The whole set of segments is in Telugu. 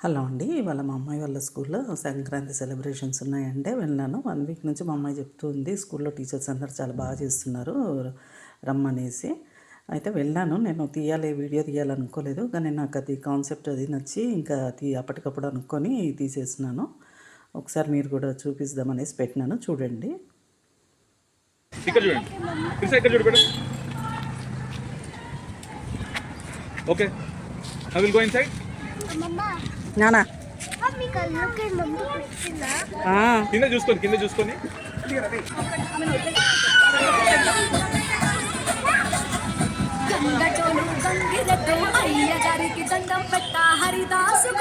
హలో అండి, ఇవాళ మా అమ్మాయి వాళ్ళ స్కూల్లో సంక్రాంతి సెలబ్రేషన్స్ ఉన్నాయంటే వెళ్ళాను. 1 వీక్ నుంచి మా అమ్మాయి చెప్తూ ఉంది, స్కూల్లో టీచర్స్ అందరు చాలా బాగా చేస్తున్నారు రమ్మనేసి. అయితే వెళ్ళాను. నేను వీడియో తీయాలనుకోలేదు, కానీ నాకు అది కాన్సెప్ట్ అది నచ్చి ఇంకా అప్పటికప్పుడు అనుకొని తీసేసినాను. ఒకసారి మీరు కూడా చూపిద్దామనేసి పెట్టినాను, చూడండి. ఇక్కడ చూడండి. Okay, I will go inside. నానా కింద చూసుకొని అయ్యగారికి దండం పెట్ట హరిదాసు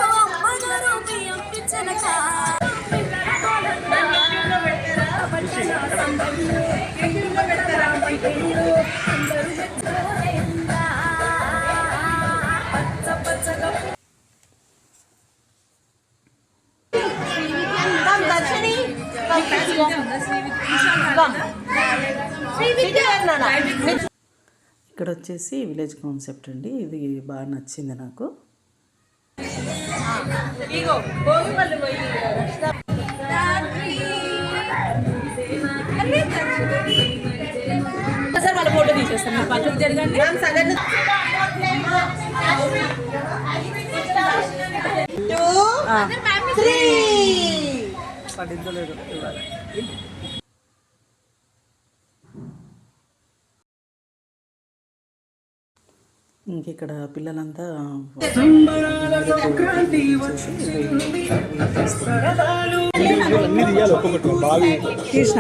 ఇక్కడ వచ్చేసి విలేజ్ కాన్సెప్ట్ అండి. ఇది బాగా నచ్చింది నాకు. వాళ్ళ ఫోటో తీసేస్తాం, పక్కకు జరగండి. ఇంకిక్కడ పిల్లలంతా తీసిన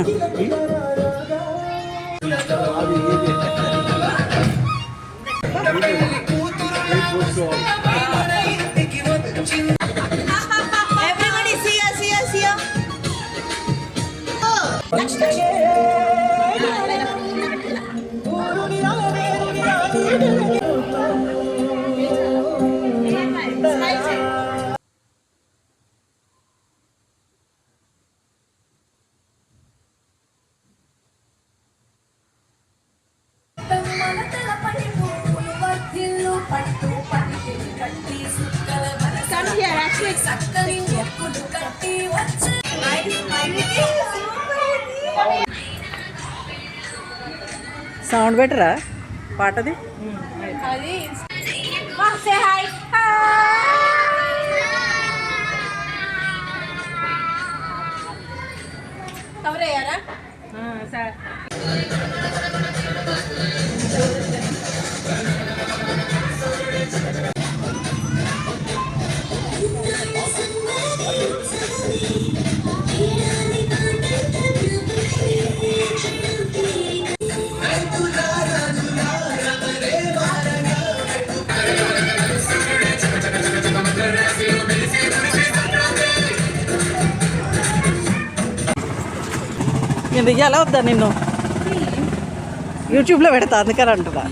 సౌండ్ బెటరా పాటది. కవర్ అయ్యారా? నేను దిగాలా వద్దా? నిన్ను యూట్యూబ్లో పెడతా, అందుకని అంటున్నా.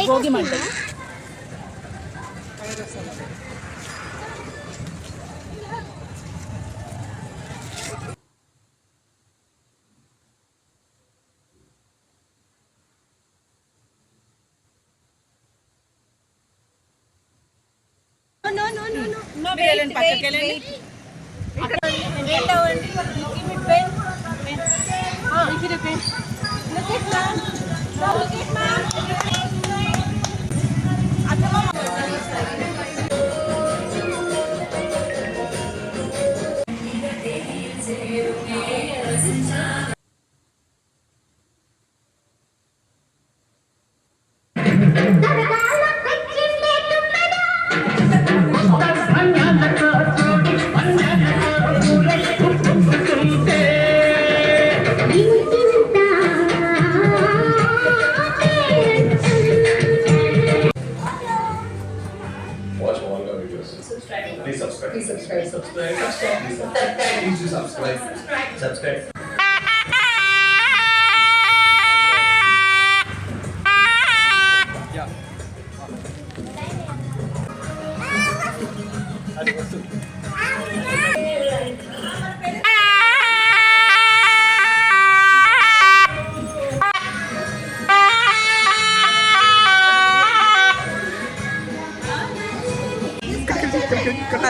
భోగి మంట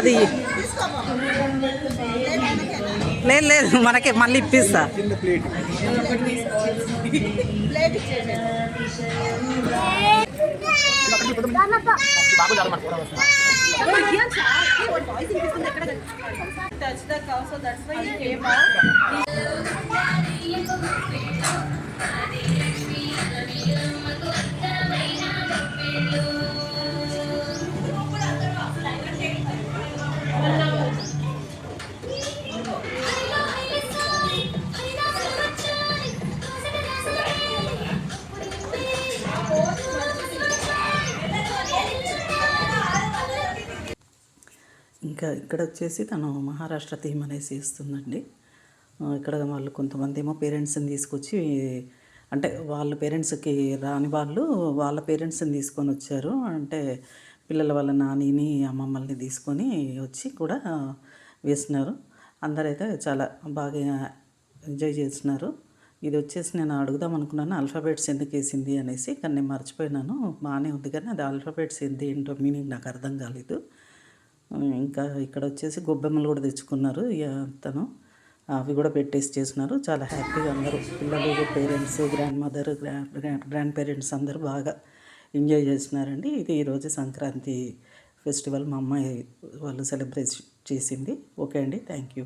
అది లేదు లేదు మనకి మళ్ళీ ఇప్పిస్తా. ఇంకా ఇక్కడ వచ్చేసి తను మహారాష్ట్ర థీమ్ అనేసి ఇస్తుందండి. ఇక్కడ వాళ్ళు కొంతమంది ఏమో పేరెంట్స్ని తీసుకొచ్చి, అంటే వాళ్ళ పేరెంట్స్కి రాని వాళ్ళు వాళ్ళ పేరెంట్స్ని తీసుకొని వచ్చారు. అంటే పిల్లల వాళ్ళ నానిని అమ్మమ్మల్ని తీసుకొని వచ్చి కూడా వేసినారు. అందరైతే చాలా బాగా ఎంజాయ్ చేస్తున్నారు. ఇది వచ్చేసి నేను అడుగుదాం అనుకున్నాను ఆల్ఫాబెట్స్ ఎందుకు వేసింది అనేసి, కానీ నేను మర్చిపోయినాను. బాగానే ఉంది కానీ అది ఆల్ఫాబెట్స్ ఏంటో మీనింగ్ నాకు అర్థం కాలేదు. ఇంకా ఇక్కడ వచ్చేసి గొబ్బెమ్మలు కూడా తెచ్చుకున్నారు తను, అవి కూడా పెట్టేసి చేసినారు. చాలా హ్యాపీగా అందరూ పిల్లలు, parents, grand mother, grand parents అందరూ బాగా ఎంజాయ్ చేస్తున్నారండి. ఇది ఈరోజు సంక్రాంతి ఫెస్టివల్ మా అమ్మాయి వాళ్ళు సెలబ్రేట్ చేసింది. ఓకే అండి, థ్యాంక్ యూ.